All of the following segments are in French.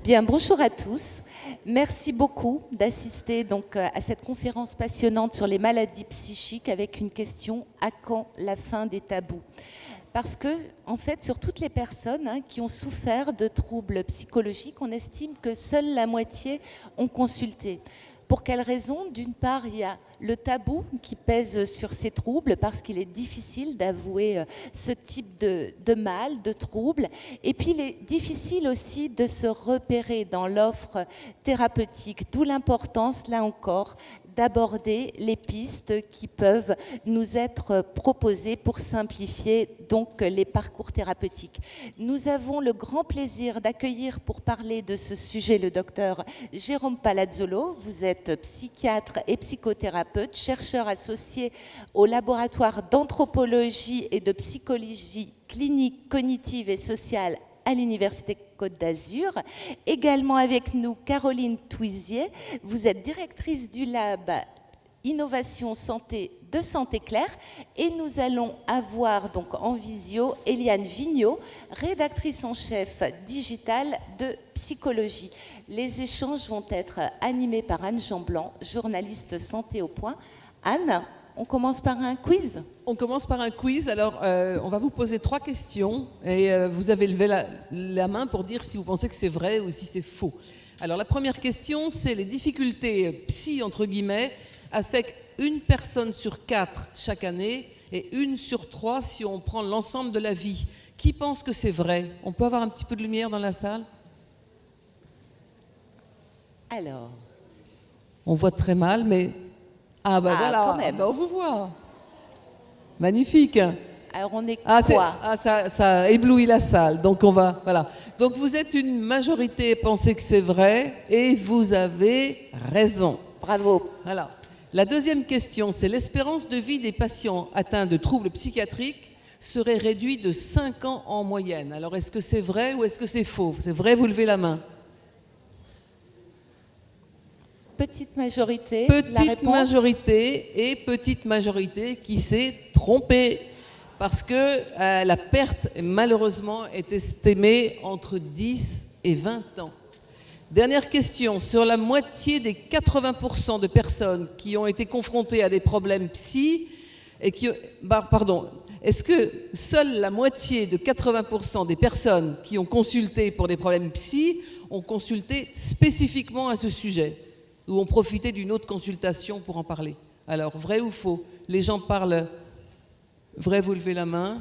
Bien, bonjour à tous. Merci beaucoup d'assister donc à cette conférence passionnante sur les maladies psychiques avec une question: à quand la fin des tabous? Parce que, en fait, sur toutes les personnes qui ont souffert de troubles psychologiques, on estime que seule la moitié ont consulté. Pour quelles raisons? D'une part, il y a le tabou qui pèse sur ces troubles parce qu'il est difficile d'avouer ce type de mal, de trouble. Et puis, il est difficile aussi de se repérer dans l'offre thérapeutique, d'où l'importance, là encore, d'aborder les pistes qui peuvent nous être proposées pour simplifier donc les parcours thérapeutiques. Nous avons le grand plaisir d'accueillir pour parler de ce sujet le docteur Jérôme Palazzolo. Vous êtes psychiatre et psychothérapeute, chercheur associé au laboratoire d'anthropologie et de psychologie clinique, cognitive et sociale à l'Université Côte d'Azur. Également avec nous, Caroline Touisier. Vous êtes directrice du lab Innovation Santé de Santé Claire. Et nous allons avoir donc en visio Eliane Vigneault, rédactrice en chef digitale de psychologie. Les échanges vont être animés par Anne Jean-Blanc, journaliste santé au point. Anne, on commence par un quiz. On commence par un quiz. Alors, on va vous poser 3 questions et vous avez levé la main pour dire si vous pensez que c'est vrai ou si c'est faux. Alors, la première question, c'est: les difficultés psy, entre guillemets, affectent une personne sur 4 chaque année et 1 sur 3 si on prend l'ensemble de la vie. Qui pense que c'est vrai? On peut avoir un petit peu de lumière dans la salle? Alors, on voit très mal, mais... Ah ben voilà, quand même. on vous voit. Magnifique. Alors on est quoi? Ça éblouit la salle. Donc on va, voilà. Donc vous êtes une majorité à penser que c'est vrai et vous avez raison. Bravo. Voilà. La deuxième question, c'est: l'espérance de vie des patients atteints de troubles psychiatriques serait réduite de 5 ans en moyenne. Alors est-ce que c'est vrai ou est-ce que c'est faux? C'est vrai, vous levez la main. Petite majorité. Petite majorité qui s'est trompée. Parce que la perte, malheureusement, est estimée entre 10 et 20 ans. Dernière question: sur la moitié des 80% de personnes qui ont été confrontées à des problèmes psy, est-ce que seule la moitié de 80% des personnes qui ont consulté pour des problèmes psy ont consulté spécifiquement à ce sujet, ou ont profité d'une autre consultation pour en parler? Alors, vrai ou faux? Les gens parlent vrai, vous levez la main.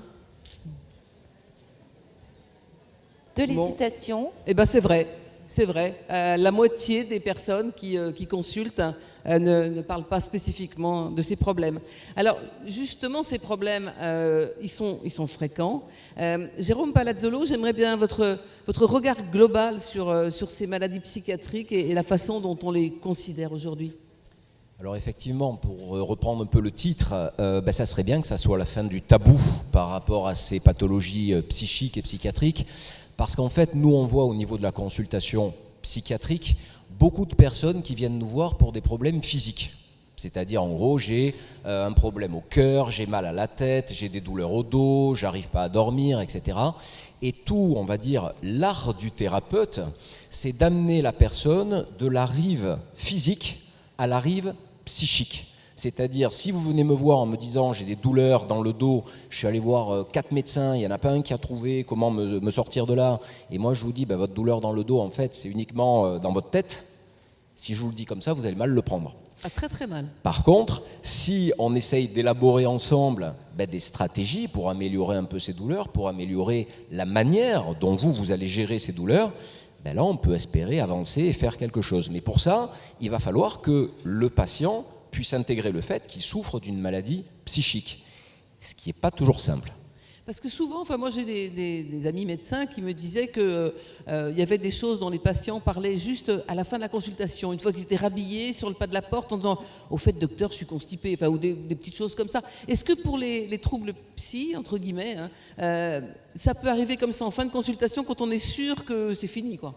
De l'hésitation. Bon. Eh bien, c'est vrai. C'est vrai. La moitié des personnes qui consultent ne parlent pas spécifiquement de ces problèmes. Alors, justement, ces problèmes, ils sont fréquents. Jérôme Palazzolo, j'aimerais bien votre regard global sur ces maladies psychiatriques et la façon dont on les considère aujourd'hui. Alors effectivement, pour reprendre un peu le titre, ça serait bien que ça soit la fin du tabou par rapport à ces pathologies psychiques et psychiatriques, parce qu'en fait, nous on voit au niveau de la consultation psychiatrique beaucoup de personnes qui viennent nous voir pour des problèmes physiques. C'est-à-dire, en gros, j'ai un problème au cœur, j'ai mal à la tête, j'ai des douleurs au dos, j'arrive pas à dormir, etc. Et tout, on va dire, l'art du thérapeute, c'est d'amener la personne de la rive physique à la rive psychique. C'est-à-dire, si vous venez me voir en me disant j'ai des douleurs dans le dos, je suis allé voir 4 médecins, il n'y en a pas un qui a trouvé comment me sortir de là, et moi je vous dis votre douleur dans le dos, en fait, c'est uniquement dans votre tête. Si je vous le dis comme ça, vous allez mal le prendre. Ah, très très mal. Par contre, si on essaye d'élaborer ensemble des stratégies pour améliorer un peu ces douleurs, pour améliorer la manière dont vous allez gérer ces douleurs, là, on peut espérer avancer et faire quelque chose. Mais pour ça, il va falloir que le patient puisse intégrer le fait qu'il souffre d'une maladie psychique, ce qui n'est pas toujours simple. Parce que souvent, moi j'ai des amis médecins qui me disaient qu'il y avait des choses dont les patients parlaient juste à la fin de la consultation, une fois qu'ils étaient rhabillés sur le pas de la porte en disant « au fait docteur, je suis constipé », ou des petites choses comme ça. Est-ce que pour les troubles psy, entre guillemets, ça peut arriver comme ça en fin de consultation quand on est sûr que c'est fini, quoi?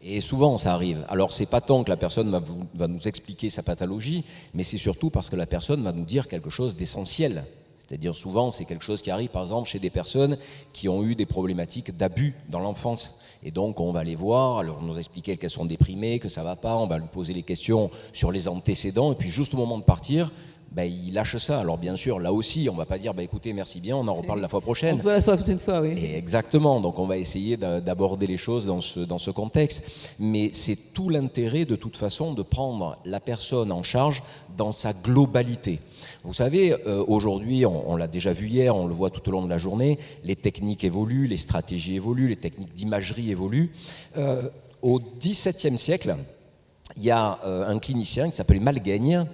Et souvent, ça arrive. Alors, c'est pas tant que la personne va nous expliquer sa pathologie, mais c'est surtout parce que la personne va nous dire quelque chose d'essentiel. C'est-à-dire, souvent, c'est quelque chose qui arrive, par exemple, chez des personnes qui ont eu des problématiques d'abus dans l'enfance. Et donc on va les voir, alors nous expliquer qu'elles sont déprimées, que ça va pas, on va lui poser les questions sur les antécédents, et puis juste au moment de partir, il lâche ça. Alors bien sûr, là aussi, on va pas dire écoutez, merci bien, on en reparle la fois prochaine. On se voit la prochaine fois, oui. Et exactement, donc on va essayer d'aborder les choses dans ce contexte. Mais c'est tout l'intérêt de toute façon de prendre la personne en charge dans sa globalité. Vous savez, aujourd'hui, on l'a déjà vu hier, on le voit tout au long de la journée, les techniques évoluent, les stratégies évoluent, les techniques d'imagerie évoluent. Au XVIIe siècle, il y a un clinicien qui s'appelait Malgaigne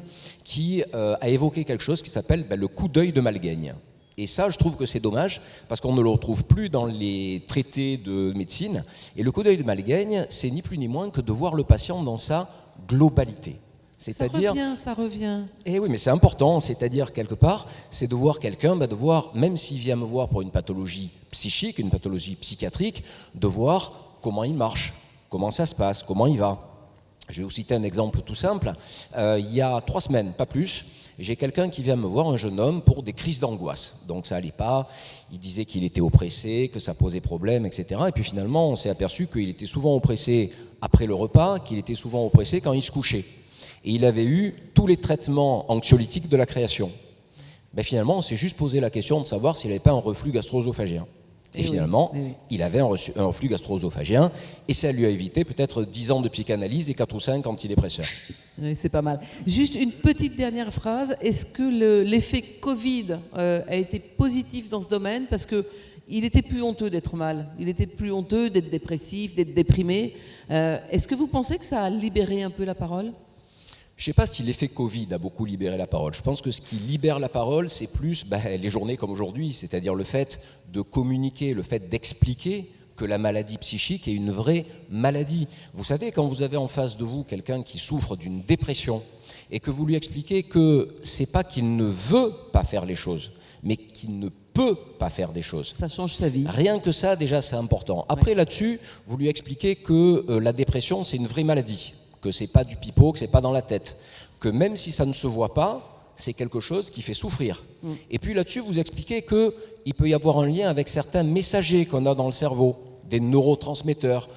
qui a évoqué quelque chose qui s'appelle le coup d'œil de Malgaigne. Et ça, je trouve que c'est dommage parce qu'on ne le retrouve plus dans les traités de médecine. Et le coup d'œil de Malgaigne, c'est ni plus ni moins que de voir le patient dans sa globalité. C'est-à-dire, ça revient. Eh oui, mais c'est important. C'est-à-dire, quelque part, c'est de voir quelqu'un, de voir, même s'il vient me voir pour une pathologie psychique, une pathologie psychiatrique, de voir comment il marche, comment ça se passe, comment il va. Je vais vous citer un exemple tout simple. Il y a 3 semaines, pas plus, j'ai quelqu'un qui vient me voir, un jeune homme, pour des crises d'angoisse. Donc ça allait pas, il disait qu'il était oppressé, que ça posait problème, etc. Et puis finalement, on s'est aperçu qu'il était souvent oppressé après le repas, qu'il était souvent oppressé quand il se couchait. Et il avait eu tous les traitements anxiolytiques de la création. Finalement, on s'est juste posé la question de savoir s'il n'avait pas un reflux gastro-œsophagien. Et finalement, il avait un reflux gastro-œsophagien et ça lui a évité peut-être 10 ans de psychanalyse et 4 ou 5 antidépresseurs. Oui, c'est pas mal. Juste une petite dernière phrase. Est-ce que l'effet Covid a été positif dans ce domaine? Parce qu'il était plus honteux d'être mal. Il était plus honteux d'être dépressif, d'être déprimé. Est-ce que vous pensez que ça a libéré un peu la parole? Je ne sais pas si l'effet Covid a beaucoup libéré la parole. Je pense que ce qui libère la parole, c'est plus les journées comme aujourd'hui, c'est-à-dire le fait de communiquer, le fait d'expliquer que la maladie psychique est une vraie maladie. Vous savez, quand vous avez en face de vous quelqu'un qui souffre d'une dépression et que vous lui expliquez que c'est pas qu'il ne veut pas faire les choses, mais qu'il ne peut pas faire des choses. Ça change sa vie. Rien que ça, déjà, c'est important. Après, là-dessus, vous lui expliquez que la dépression, c'est une vraie maladie, que c'est pas du pipeau, que c'est pas dans la tête, que même si ça ne se voit pas, c'est quelque chose qui fait souffrir. Et puis là-dessus, vous expliquez qu'il peut y avoir un lien avec certains messagers qu'on a dans le cerveau, des neurotransmetteurs,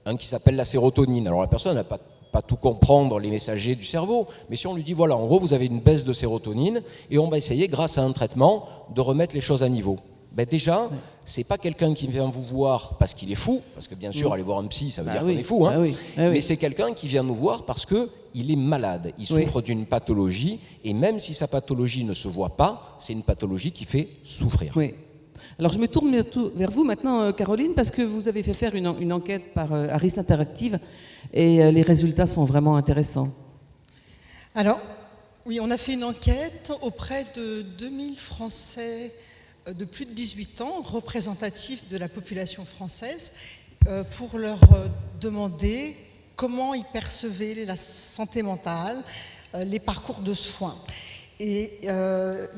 un qui s'appelle la sérotonine. Alors la personne n'a pas tout comprendre les messagers du cerveau, mais si on lui dit voilà, en gros, vous avez une baisse de sérotonine et on va essayer, grâce à un traitement, de remettre les choses à niveau. Déjà, c'est pas quelqu'un qui vient vous voir parce qu'il est fou, parce que bien sûr, aller voir un psy, ça veut dire qu'on est fou, mais c'est quelqu'un qui vient nous voir parce qu'il est malade, il souffre d'une pathologie, et même si sa pathologie ne se voit pas, c'est une pathologie qui fait souffrir. Oui. Alors je me tourne vers vous maintenant, Caroline, parce que vous avez fait faire une enquête par Harris Interactive, et les résultats sont vraiment intéressants. Alors, oui, on a fait une enquête auprès de 2000 Français de plus de 18 ans, représentatifs de la population française, pour leur demander comment ils percevaient la santé mentale, les parcours de soins. Et il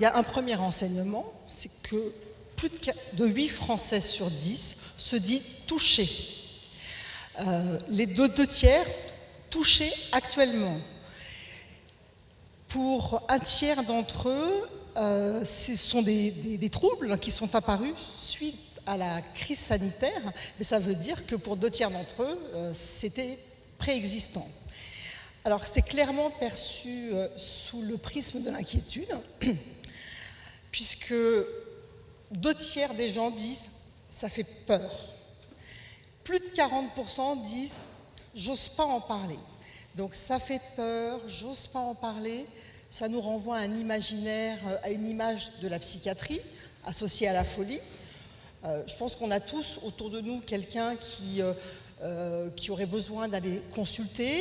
y a un premier renseignement, c'est que plus de 8 Français sur 10 se disent touchés. Les deux tiers touchés actuellement. Pour un tiers d'entre eux, ce sont des troubles qui sont apparus suite à la crise sanitaire, mais ça veut dire que pour 2 tiers d'entre eux, c'était préexistant. Alors c'est clairement perçu sous le prisme de l'inquiétude, puisque 2 tiers des gens disent « ça fait peur ». Plus de 40% disent « j'ose pas en parler ». Donc ça fait peur, j'ose pas en parler. Ça nous renvoie à un imaginaire, à une image de la psychiatrie associée à la folie. Je pense qu'on a tous autour de nous quelqu'un qui aurait besoin d'aller consulter,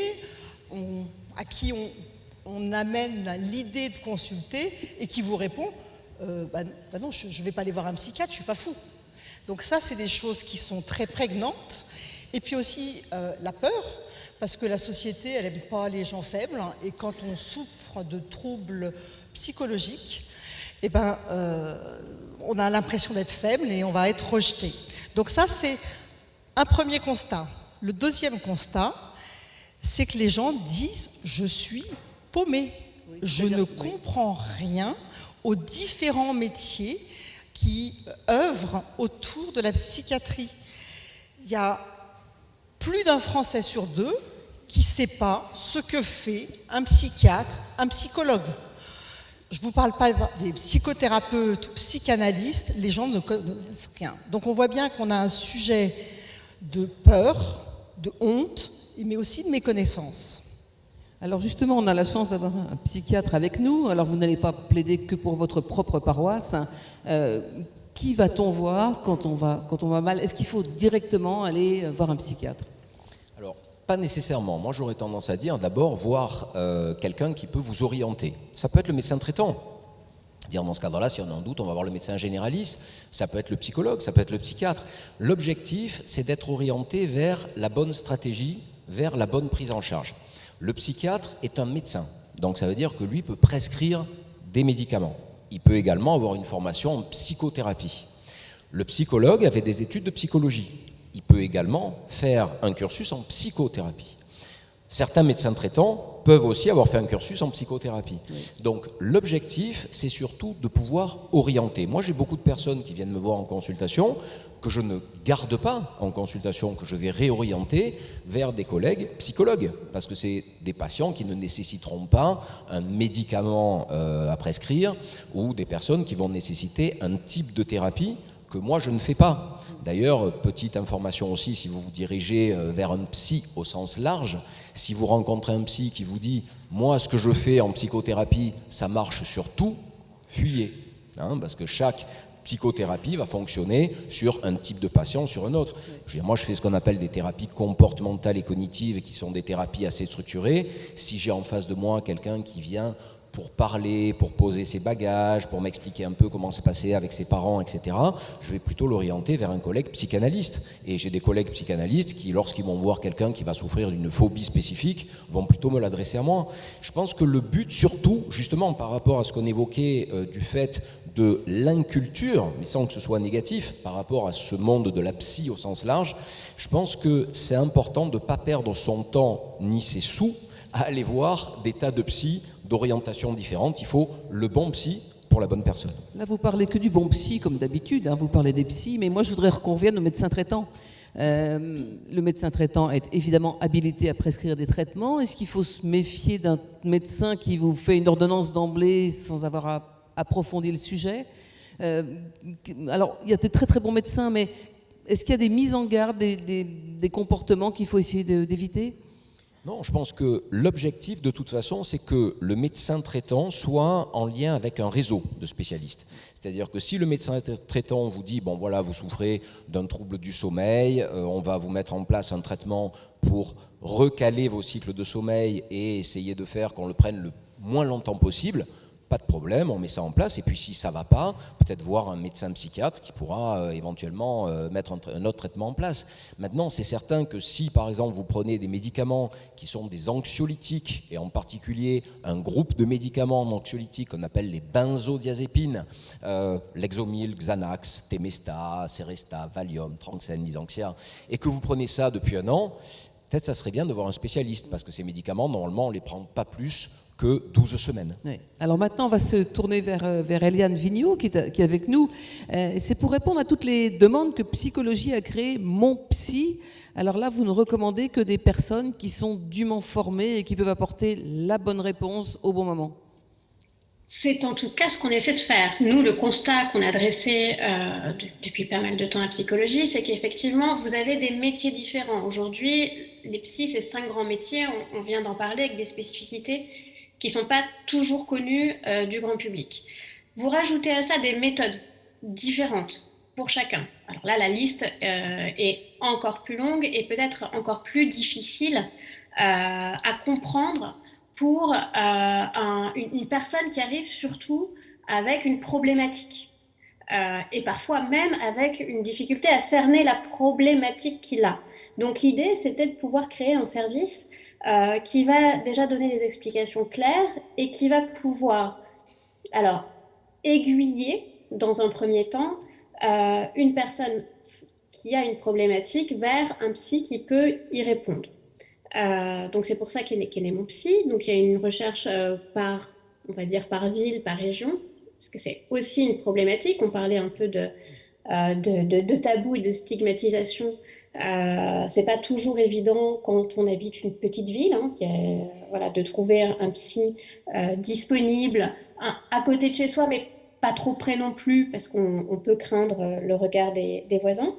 à qui on amène l'idée de consulter et qui vous répond non, je ne vais pas aller voir un psychiatre, je ne suis pas fou. Donc ça, c'est des choses qui sont très prégnantes. Et puis aussi la peur. Parce que la société, elle n'aime pas les gens faibles, et quand on souffre de troubles psychologiques, on a l'impression d'être faible et on va être rejeté. Donc ça, c'est un premier constat. Le deuxième constat, c'est que les gens disent « je suis paumé, je ne comprends rien aux différents métiers qui œuvrent autour de la psychiatrie ». Il y a plus d'un Français sur deux qui ne sait pas ce que fait un psychiatre, un psychologue. Je ne vous parle pas des psychothérapeutes ou psychanalystes, les gens ne connaissent rien. Donc on voit bien qu'on a un sujet de peur, de honte, mais aussi de méconnaissance. Alors justement, on a la chance d'avoir un psychiatre avec nous. Alors vous n'allez pas plaider que pour votre propre paroisse. Qui va-t-on voir quand on va mal? Est-ce qu'il faut directement aller voir un psychiatre? Alors, pas nécessairement. Moi, j'aurais tendance à dire d'abord voir quelqu'un qui peut vous orienter. Ça peut être le médecin traitant. Dire dans ce cadre-là, si on a un doute, on va voir le médecin généraliste. Ça peut être le psychologue, ça peut être le psychiatre. L'objectif, c'est d'être orienté vers la bonne stratégie, vers la bonne prise en charge. Le psychiatre est un médecin, donc ça veut dire que lui peut prescrire des médicaments. Il peut également avoir une formation en psychothérapie. Le psychologue avait des études de psychologie. Il peut également faire un cursus en psychothérapie. Certains médecins traitants peuvent aussi avoir fait un cursus en psychothérapie. Oui. Donc l'objectif, c'est surtout de pouvoir orienter. Moi, j'ai beaucoup de personnes qui viennent me voir en consultation, que je ne garde pas en consultation, que je vais réorienter vers des collègues psychologues, parce que c'est des patients qui ne nécessiteront pas un médicament à prescrire, ou des personnes qui vont nécessiter un type de thérapie que moi je ne fais pas. D'ailleurs, petite information aussi, si vous vous dirigez vers un psy au sens large, si vous rencontrez un psy qui vous dit « moi, ce que je fais en psychothérapie, ça marche sur tout », fuyez. Parce que chaque psychothérapie va fonctionner sur un type de patient, sur un autre. Je veux dire, moi, je fais ce qu'on appelle des thérapies comportementales et cognitives, qui sont des thérapies assez structurées. Si j'ai en face de moi quelqu'un qui vient pour parler, pour poser ses bagages, pour m'expliquer un peu comment se passer avec ses parents, etc., je vais plutôt l'orienter vers un collègue psychanalyste. Et j'ai des collègues psychanalystes qui, lorsqu'ils vont voir quelqu'un qui va souffrir d'une phobie spécifique, vont plutôt me l'adresser à moi. Je pense que le but, surtout, justement, par rapport à ce qu'on évoquait du fait de l'inculture, mais sans que ce soit négatif, par rapport à ce monde de la psy au sens large, je pense que c'est important de ne pas perdre son temps ni ses sous à aller voir des tas de psys d'orientation différentes. Il faut le bon psy pour la bonne personne. Là, vous parlez que du bon psy, comme d'habitude, vous parlez des psys, mais moi, je voudrais qu'on revienne au médecin traitant. Le médecin traitant est évidemment habilité à prescrire des traitements. Est-ce qu'il faut se méfier d'un médecin qui vous fait une ordonnance d'emblée sans avoir approfondi le sujet? Alors, il y a des très très bons médecins, mais est-ce qu'il y a des mises en garde, des comportements qu'il faut essayer d'éviter? Non, je pense que l'objectif, de toute façon, c'est que le médecin traitant soit en lien avec un réseau de spécialistes. C'est-à-dire que si le médecin traitant vous dit, bon voilà, vous souffrez d'un trouble du sommeil, on va vous mettre en place un traitement pour recaler vos cycles de sommeil et essayer de faire qu'on le prenne le moins longtemps possible, pas de problème, on met ça en place, et puis si ça ne va pas, peut-être voir un médecin psychiatre qui pourra éventuellement mettre un autre traitement en place. Maintenant, c'est certain que si, par exemple, vous prenez des médicaments qui sont des anxiolytiques, et en particulier un groupe de médicaments anxiolytiques qu'on appelle les benzodiazépines, Lexomil, Xanax, Temesta, Seresta, Valium, Tranxène, Lysanxia, et que vous prenez ça depuis un an, peut-être ça serait bien de voir un spécialiste, parce que ces médicaments, normalement, on ne les prend pas plus que 12 semaines. Oui. Alors maintenant, on va se tourner vers Eliane Vigneault, qui est avec nous. C'est pour répondre à toutes les demandes que Psychologie a créé Mon Psy. Alors là, vous ne recommandez que des personnes qui sont dûment formées et qui peuvent apporter la bonne réponse au bon moment. C'est en tout cas ce qu'on essaie de faire. Nous, le constat qu'on a dressé depuis pas mal de temps à Psychologie, c'est qu'effectivement, vous avez des métiers différents. Aujourd'hui, les psys, c'est 5 grands métiers, on vient d'en parler, avec des spécificités qui ne sont pas toujours connues du grand public. Vous rajoutez à ça des méthodes différentes pour chacun. Alors là, la liste est encore plus longue et peut-être encore plus difficile à comprendre pour une personne qui arrive surtout avec une problématique et parfois même avec une difficulté à cerner la problématique qu'il a. Donc l'idée, c'était de pouvoir créer un service qui va déjà donner des explications claires et qui va pouvoir aiguiller dans un premier temps une personne qui a une problématique vers un psy qui peut y répondre. Donc c'est pour ça qu'elle est Mon Psy. Donc il y a une recherche par ville, par région, parce que c'est aussi une problématique. On parlait un peu de tabou et de stigmatisation C'est pas toujours évident quand on habite une petite ville, hein, voilà, de trouver un psy disponible à côté de chez soi, mais pas trop près non plus, parce qu'on peut craindre le regard des voisins.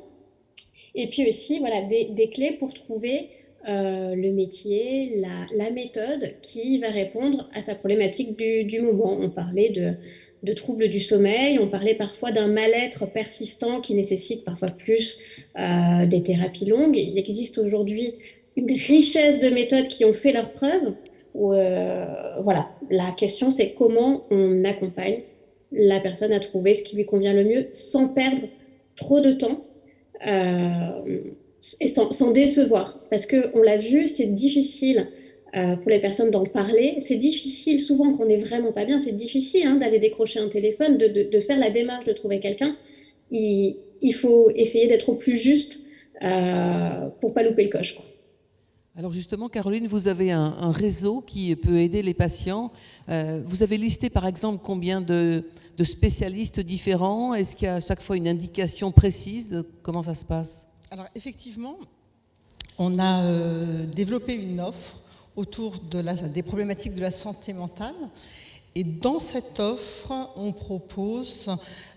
Et puis aussi, voilà, des clés pour trouver le métier, la méthode qui va répondre à sa problématique du moment. On parlait de troubles du sommeil, on parlait parfois d'un mal-être persistant qui nécessite parfois plus des thérapies longues. Il existe aujourd'hui une richesse de méthodes qui ont fait leurs preuves. Voilà, la question c'est comment on accompagne la personne à trouver ce qui lui convient le mieux sans perdre trop de temps et sans décevoir. Parce qu'on l'a vu, c'est difficile pour les personnes d'en parler. C'est difficile, souvent quand on n'est vraiment pas bien, c'est difficile d'aller décrocher un téléphone, de faire la démarche de trouver quelqu'un. Il faut essayer d'être au plus juste pour pas louper le coche, quoi. Alors justement, Caroline, vous avez un réseau qui peut aider les patients. Vous avez listé par exemple combien de spécialistes différents? Est-ce qu'il y a à chaque fois une indication précise de comment ça se passe? Alors effectivement, on a développé une offre autour des problématiques de la santé mentale. Et dans cette offre, on propose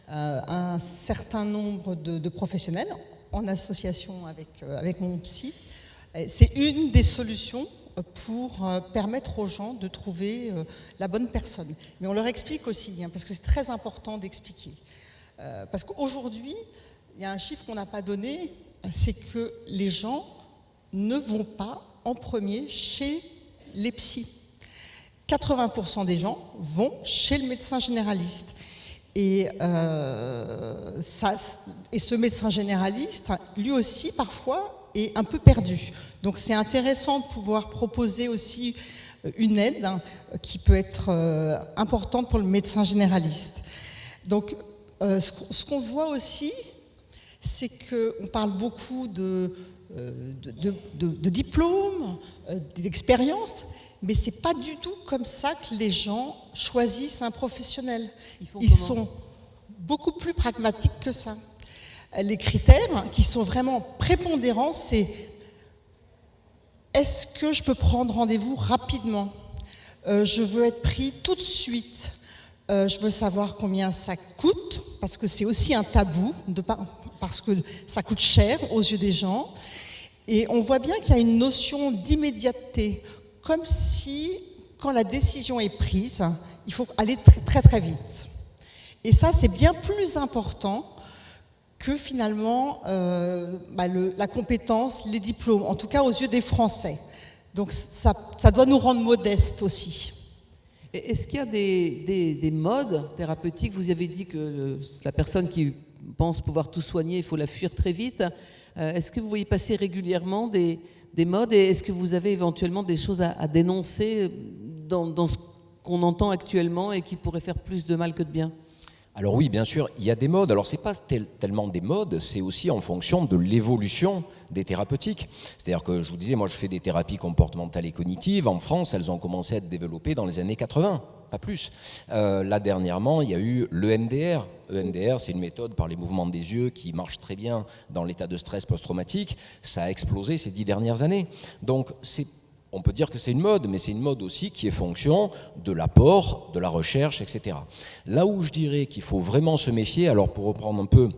un certain nombre de professionnels en association avec mon psy. C'est une des solutions pour permettre aux gens de trouver la bonne personne. Mais on leur explique aussi, parce que c'est très important d'expliquer. Parce qu'aujourd'hui, il y a un chiffre qu'on n'a pas donné, c'est que les gens ne vont pas en premier chez les psys. 80% des gens vont chez le médecin généraliste. Et ce médecin généraliste, lui aussi, parfois, est un peu perdu. Donc c'est intéressant de pouvoir proposer aussi une aide qui peut être importante pour le médecin généraliste. Donc ce qu'on voit aussi, c'est qu'on parle beaucoup de diplômes, d'expérience, mais c'est pas du tout comme ça que les gens choisissent un professionnel. Ils sont beaucoup plus pragmatiques que ça. Les critères qui sont vraiment prépondérants, c'est est-ce que je peux prendre rendez-vous rapidement? Je veux être pris tout de suite. Je veux savoir combien ça coûte, parce que c'est aussi un tabou, parce que ça coûte cher aux yeux des gens. Et on voit bien qu'il y a une notion d'immédiateté, comme si, quand la décision est prise, il faut aller très très vite. Et ça, c'est bien plus important que finalement la compétence, les diplômes, en tout cas aux yeux des Français. Donc ça doit nous rendre modestes aussi. Est-ce qu'il y a des modes thérapeutiques? Vous avez dit que la personne qui pense pouvoir tout soigner, il faut la fuir très vite. Est-ce que vous voyez passer régulièrement des modes, et est-ce que vous avez éventuellement des choses à dénoncer dans ce qu'on entend actuellement et qui pourrait faire plus de mal que de bien? Alors oui, bien sûr, il y a des modes. Alors c'est pas tellement des modes, c'est aussi en fonction de l'évolution des thérapeutiques. C'est-à-dire que je vous disais, moi je fais des thérapies comportementales et cognitives. En France, elles ont commencé à être développées dans les années 80, pas plus. Là dernièrement, il y a eu l'EMDR. EMDR, c'est une méthode par les mouvements des yeux qui marche très bien dans l'état de stress post-traumatique. Ça a explosé ces 10 dernières années. Donc on peut dire que c'est une mode, mais c'est une mode aussi qui est fonction de l'apport, de la recherche, etc. Là où je dirais qu'il faut vraiment se méfier, alors pour reprendre un peu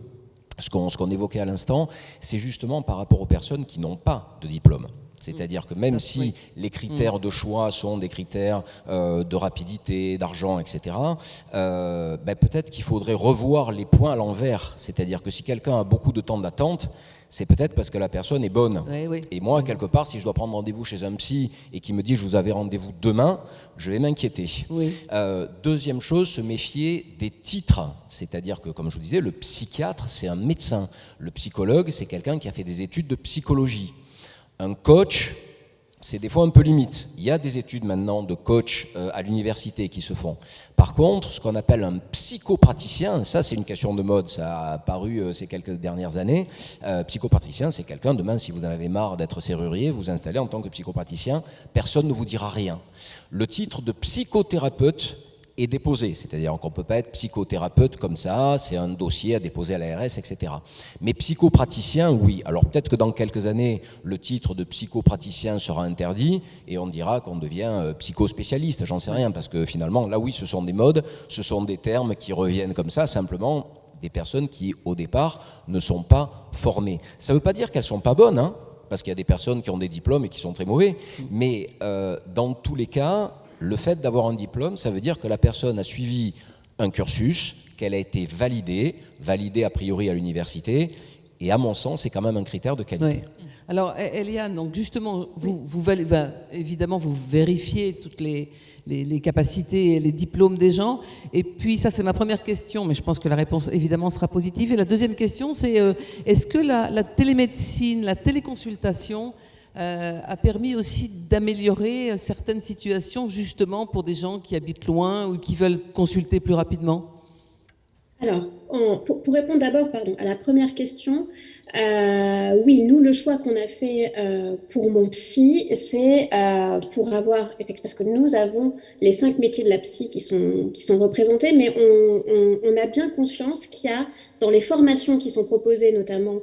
ce qu'on évoquait à l'instant, c'est justement par rapport aux personnes qui n'ont pas de diplôme. C'est-à-dire que même si les critères de choix sont des critères de rapidité, d'argent, etc., peut-être qu'il faudrait revoir les points à l'envers. C'est-à-dire que si quelqu'un a beaucoup de temps d'attente, c'est peut-être parce que la personne est bonne. Oui. Et moi, quelque part, si je dois prendre rendez-vous chez un psy et qui me dit « je vous avais rendez-vous demain », je vais m'inquiéter. Oui. Deuxième chose, se méfier des titres. C'est-à-dire que, comme je vous disais, le psychiatre, c'est un médecin. Le psychologue, c'est quelqu'un qui a fait des études de psychologie. Un coach, c'est des fois un peu limite. Il y a des études maintenant de coach à l'université qui se font. Par contre, ce qu'on appelle un psychopraticien, ça c'est une question de mode, ça a apparu ces quelques dernières années. Psychopraticien, c'est quelqu'un, demain si vous en avez marre d'être serrurier, vous installez en tant que psychopraticien, personne ne vous dira rien. Le titre de psychothérapeute est déposé, c'est-à-dire qu'on ne peut pas être psychothérapeute comme ça, c'est un dossier à déposer à l'ARS, etc. Mais psychopraticien, oui. Alors peut-être que dans quelques années, le titre de psychopraticien sera interdit et on dira qu'on devient psychospécialiste, j'en sais rien, parce que finalement, là oui, ce sont des modes, ce sont des termes qui reviennent comme ça, simplement des personnes qui, au départ, ne sont pas formées. Ça ne veut pas dire qu'elles ne sont pas bonnes, hein, parce qu'il y a des personnes qui ont des diplômes et qui sont très mauvais, mais dans tous les cas, le fait d'avoir un diplôme, ça veut dire que la personne a suivi un cursus, qu'elle a été validée a priori à l'université, et à mon sens, c'est quand même un critère de qualité. Oui. Alors, Eliane, donc justement, évidemment, vous vérifiez toutes les capacités et les diplômes des gens, et puis ça, c'est ma première question, mais je pense que la réponse, évidemment, sera positive. Et la deuxième question, c'est est-ce que la télémédecine, la téléconsultation a permis aussi d'améliorer certaines situations justement pour des gens qui habitent loin ou qui veulent consulter plus rapidement? Alors, pour répondre d'abord à la première question, oui, nous, le choix qu'on a fait pour mon psy, c'est pour avoir, parce que nous avons les 5 métiers de la psy qui sont représentés, mais on a bien conscience qu'il y a dans les formations qui sont proposées, notamment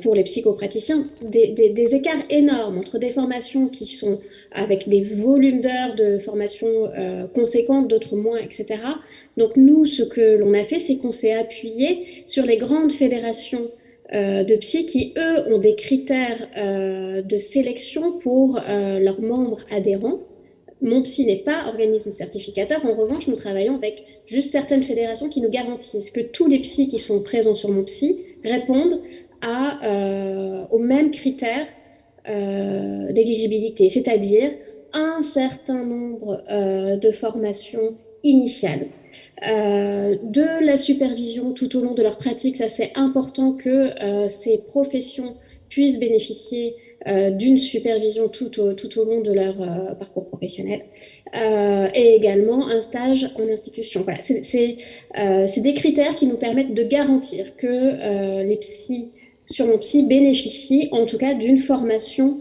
pour les psychopraticiens, des écarts énormes entre des formations qui sont avec des volumes d'heures de formation conséquentes, d'autres moins, etc. Donc nous, ce que l'on a fait, c'est qu'on s'est appuyé sur les grandes fédérations de psy qui, eux, ont des critères de sélection pour leurs membres adhérents. Mon psy n'est pas organisme certificateur. En revanche, nous travaillons avec juste certaines fédérations qui nous garantissent que tous les psys qui sont présents sur mon psy répondent aux mêmes critères d'éligibilité, c'est-à-dire un certain nombre de formations initiales. De la supervision tout au long de leur pratique, ça c'est important que ces professions puissent bénéficier d'une supervision tout au long de leur parcours professionnel et également un stage en institution. Voilà, c'est des critères qui nous permettent de garantir que les psys sur mon psy bénéficient en tout cas d'une formation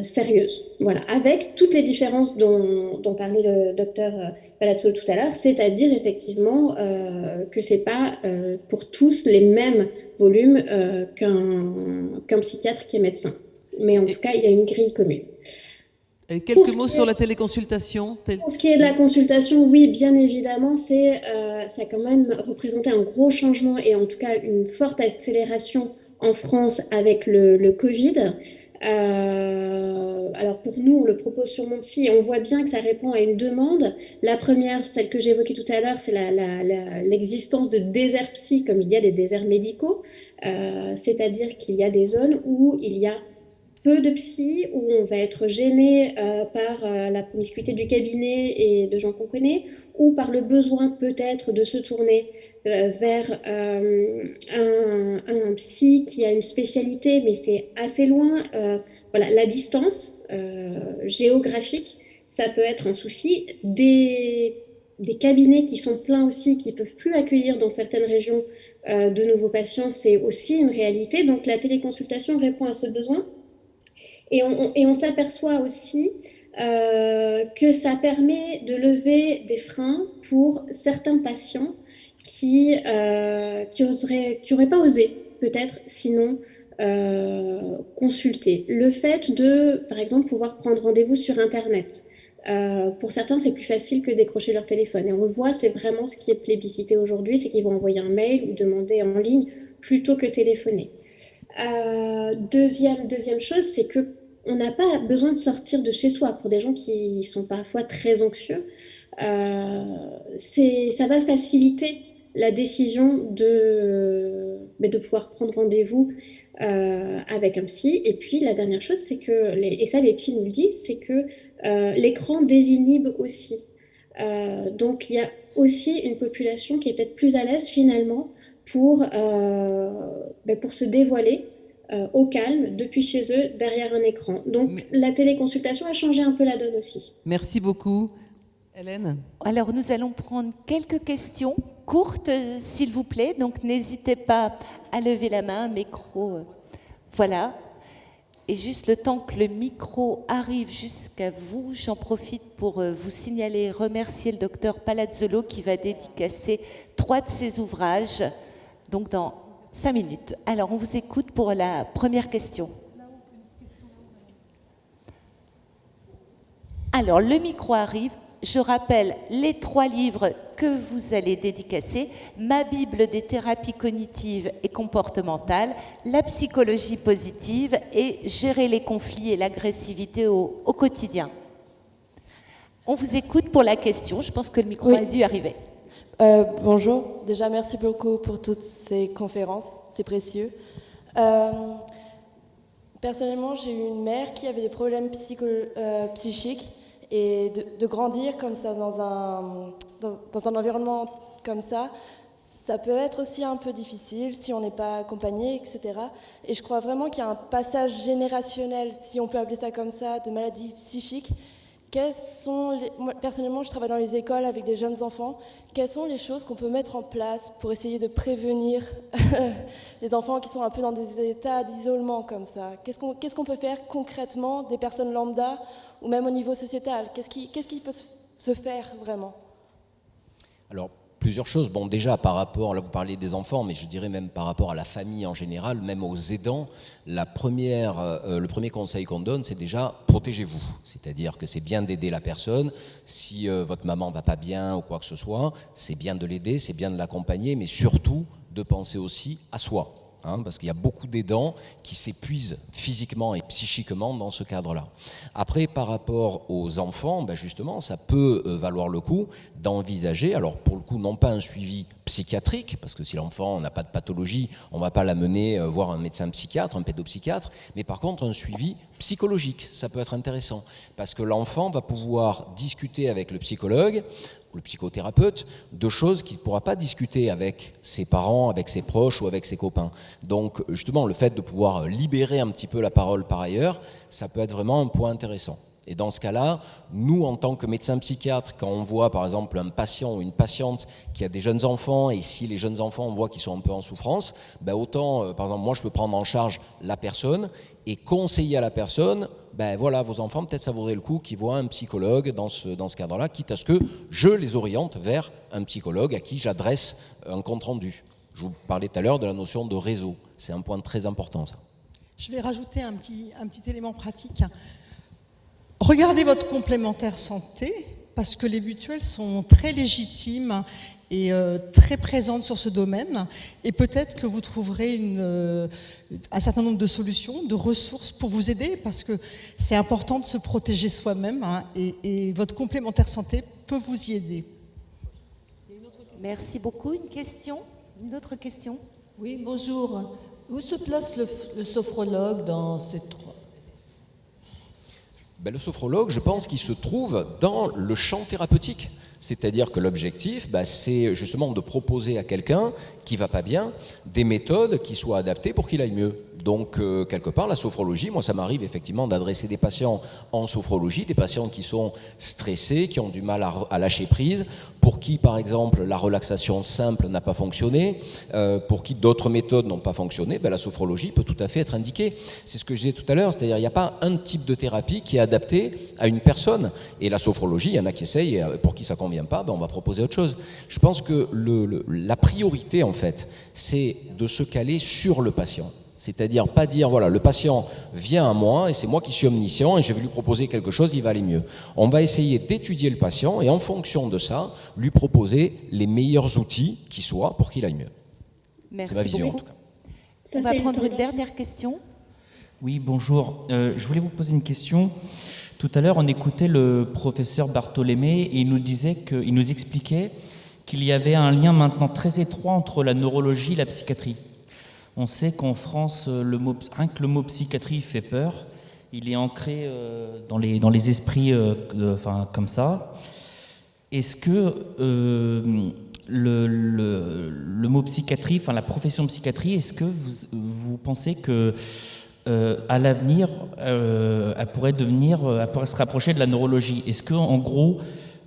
sérieuse. Voilà, avec toutes les différences dont parlait le docteur Palazzo tout à l'heure, c'est-à-dire effectivement que c'est pas pour tous les mêmes volumes qu'un psychiatre qui est médecin. Mais en tout cas, il y a une grille commune. Et quelques mots sur la téléconsultation. Pour ce qui est de la consultation, oui, bien évidemment, ça a quand même représenté un gros changement et en tout cas une forte accélération en France avec le Covid. Alors pour nous, on le propose sur mon psy et on voit bien que ça répond à une demande. La première, celle que j'évoquais tout à l'heure, c'est l'existence de déserts psy comme il y a des déserts médicaux, c'est-à-dire qu'il y a des zones où il y a peu de psy, où on va être gêné par la promiscuité du cabinet et de gens qu'on connaît, ou par le besoin peut-être de se tourner vers un psy qui a une spécialité, mais c'est assez loin. Voilà, la distance géographique, ça peut être un souci. Des cabinets qui sont pleins aussi, qui ne peuvent plus accueillir dans certaines régions de nouveaux patients, c'est aussi une réalité. Donc la téléconsultation répond à ce besoin. Et on s'aperçoit aussi que ça permet de lever des freins pour certains patients qui n'auraient pas osé, peut-être, sinon consulter. Le fait de, par exemple, pouvoir prendre rendez-vous sur Internet. Pour certains, c'est plus facile que décrocher leur téléphone. Et on le voit, c'est vraiment ce qui est plébiscité aujourd'hui, c'est qu'ils vont envoyer un mail ou demander en ligne plutôt que téléphoner. Deuxième chose, c'est qu'on n'a pas besoin de sortir de chez soi. Pour des gens qui sont parfois très anxieux, ça va faciliter la décision de pouvoir prendre rendez-vous avec un psy. Et puis la dernière chose, c'est que, et ça les psys nous le disent, c'est que l'écran désinhibe aussi. Donc il y a aussi une population qui est peut-être plus à l'aise finalement pour se dévoiler au calme, depuis chez eux, derrière un écran. Donc la téléconsultation a changé un peu la donne aussi. Merci beaucoup. Hélène ? Alors nous allons prendre quelques questions courtes, s'il vous plaît. Donc n'hésitez pas à lever la main, micro. Voilà. Et juste le temps que le micro arrive jusqu'à vous, j'en profite pour vous signaler et remercier le docteur Palazzolo qui va dédicacer 3 de ses ouvrages, donc dans 5 minutes. Alors, on vous écoute pour la première question. Alors, le micro arrive. Je rappelle les 3 livres que vous allez dédicacer. Ma Bible des thérapies cognitives et comportementales, la psychologie positive et gérer les conflits et l'agressivité au quotidien. On vous écoute pour la question. Je pense que le micro a dû arriver. Bonjour. Déjà, merci beaucoup pour toutes ces conférences. C'est précieux. Personnellement, j'ai eu une mère qui avait des problèmes psychiques. Et de grandir comme ça dans un environnement comme ça peut être aussi un peu difficile si on n'est pas accompagné, etc. Et je crois vraiment qu'il y a un passage générationnel, si on peut appeler ça comme ça, de maladies psychiques. Moi, personnellement, je travaille dans les écoles avec des jeunes enfants. Quelles sont les choses qu'on peut mettre en place pour essayer de prévenir les enfants qui sont un peu dans des états d'isolement comme ça? Qu'est-ce qu'on peut faire concrètement, des personnes lambda ou même au niveau sociétal? Qu'est-ce qui peut se faire vraiment? Alors, plusieurs choses. Bon, déjà, par rapport, là vous parlez des enfants, mais je dirais même par rapport à la famille en général, même aux aidants, le premier conseil qu'on donne, c'est déjà protégez-vous. C'est-à-dire que c'est bien d'aider la personne. Si votre maman ne va pas bien ou quoi que ce soit, c'est bien de l'aider, c'est bien de l'accompagner, mais surtout de penser aussi à soi. Parce qu'il y a beaucoup d'aidants qui s'épuisent physiquement et psychiquement dans ce cadre-là. Après, par rapport aux enfants, justement, ça peut valoir le coup d'envisager, alors pour le coup, non pas un suivi psychiatrique, parce que si l'enfant n'a pas de pathologie, on ne va pas l'amener voir un médecin psychiatre, un pédopsychiatre, mais par contre un suivi psychologique, ça peut être intéressant, parce que l'enfant va pouvoir discuter avec le psychologue, le psychothérapeute, de choses qu'il ne pourra pas discuter avec ses parents, avec ses proches ou avec ses copains. Donc justement, le fait de pouvoir libérer un petit peu la parole par ailleurs, ça peut être vraiment un point intéressant. Et dans ce cas-là, nous, en tant que médecins psychiatres, quand on voit par exemple un patient ou une patiente qui a des jeunes enfants, et si les jeunes enfants, on voit qu'ils sont un peu en souffrance, autant, par exemple, moi, je peux prendre en charge la personne et conseiller à la personne, voilà, vos enfants, peut-être ça vaudrait le coup qu'ils voient un psychologue dans ce cadre-là, quitte à ce que je les oriente vers un psychologue à qui j'adresse un compte-rendu. Je vous parlais tout à l'heure de la notion de réseau. C'est un point très important, ça. Je vais rajouter un petit élément pratique. Regardez votre complémentaire santé, parce que les mutuelles sont très légitimes et très présentes sur ce domaine, et peut-être que vous trouverez un certain nombre de solutions, de ressources pour vous aider, parce que c'est important de se protéger soi-même, et votre complémentaire santé peut vous y aider. Merci beaucoup. Une autre question? Oui, bonjour. Où se place le sophrologue dans ces 3? Le sophrologue, je pense qu'il se trouve dans le champ thérapeutique. C'est-à-dire que l'objectif, c'est justement de proposer à quelqu'un qui ne va pas bien des méthodes qui soient adaptées pour qu'il aille mieux. Donc, quelque part, la sophrologie, moi, ça m'arrive effectivement d'adresser des patients en sophrologie, des patients qui sont stressés, qui ont du mal à lâcher prise, pour qui, par exemple, la relaxation simple n'a pas fonctionné, pour qui d'autres méthodes n'ont pas fonctionné, la sophrologie peut tout à fait être indiquée. C'est ce que je disais tout à l'heure, c'est-à-dire il n'y a pas un type de thérapie qui est adapté à une personne. Et la sophrologie, il y en a qui essayent, et pour qui ça ne convient pas, on va proposer autre chose. Je pense que la priorité, en fait, c'est de se caler sur le patient. C'est-à-dire pas dire, voilà, le patient vient à moi et c'est moi qui suis omniscient et je vais lui proposer quelque chose, il va aller mieux. On va essayer d'étudier le patient et en fonction de ça, lui proposer les meilleurs outils qui soient pour qu'il aille mieux. Merci c'est ma vision beaucoup. en tout cas. On va prendre une dernière question. Oui, bonjour. Je voulais vous poser une question. Tout à l'heure, on écoutait le professeur Barthélémy et il nous expliquait qu'il y avait un lien maintenant très étroit entre la neurologie et la psychiatrie. On sait qu'en France, rien que le mot psychiatrie fait peur. Il est ancré dans les esprits comme ça. Est-ce que le mot psychiatrie, la profession de psychiatrie, est-ce que vous pensez que à l'avenir, elle pourrait se rapprocher de la neurologie? Est-ce qu'en gros,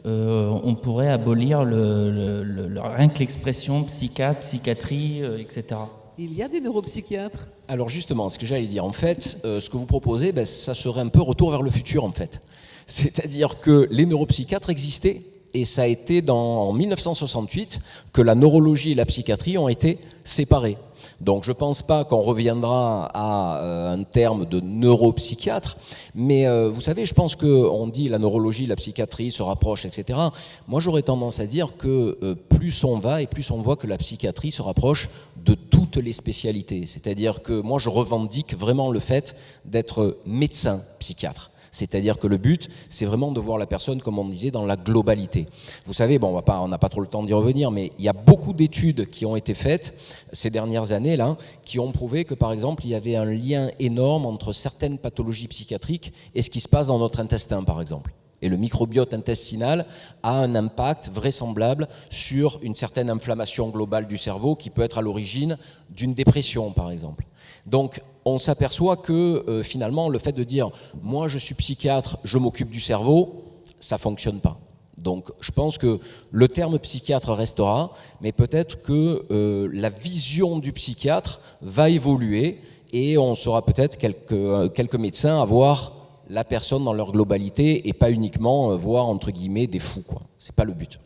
on pourrait abolir rien que l'expression psychiatre, psychiatrie, etc. il y a des neuropsychiatres. Alors justement, ce que j'allais dire, en fait, ce que vous proposez, ça serait un peu retour vers le futur, en fait. C'est-à-dire que les neuropsychiatres existaient, et ça a été en 1968 que la neurologie et la psychiatrie ont été séparées. Donc je ne pense pas qu'on reviendra à un terme de neuropsychiatre, mais vous savez, je pense qu'on dit la neurologie, la psychiatrie se rapprochent, etc. Moi j'aurais tendance à dire que plus on va et plus on voit que la psychiatrie se rapproche de toutes les spécialités. C'est-à-dire que moi je revendique vraiment le fait d'être médecin psychiatre. C'est-à-dire que le but, c'est vraiment de voir la personne, comme on disait, dans la globalité. Vous savez, bon, on n'a pas trop le temps d'y revenir, mais il y a beaucoup d'études qui ont été faites ces dernières années, là, qui ont prouvé que, par exemple, il y avait un lien énorme entre certaines pathologies psychiatriques et ce qui se passe dans notre intestin, par exemple. Et le microbiote intestinal a un impact vraisemblable sur une certaine inflammation globale du cerveau qui peut être à l'origine d'une dépression, par exemple. Donc, on s'aperçoit que finalement, le fait de dire « moi, je suis psychiatre, je m'occupe du cerveau », ça ne fonctionne pas. Donc, je pense que le terme psychiatre restera, mais peut-être que la vision du psychiatre va évoluer et on sera peut-être quelques médecins à voir la personne dans leur globalité et pas uniquement voir, entre guillemets, des fous, quoi. C'est pas le but.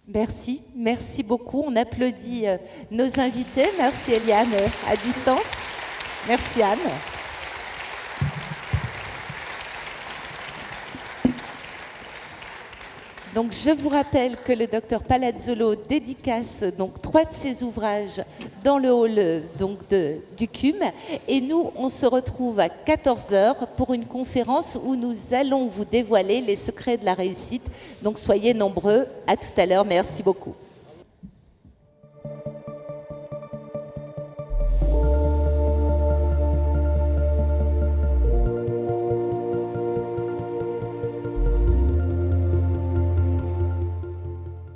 Merci, merci beaucoup. On applaudit nos invités. Merci Eliane à distance. Merci Anne. Donc, je vous rappelle que le docteur Palazzolo dédicace donc 3 de ses ouvrages dans le hall du CUM. Et nous, on se retrouve à 14h pour une conférence où nous allons vous dévoiler les secrets de la réussite. Donc, soyez nombreux. À tout à l'heure. Merci beaucoup.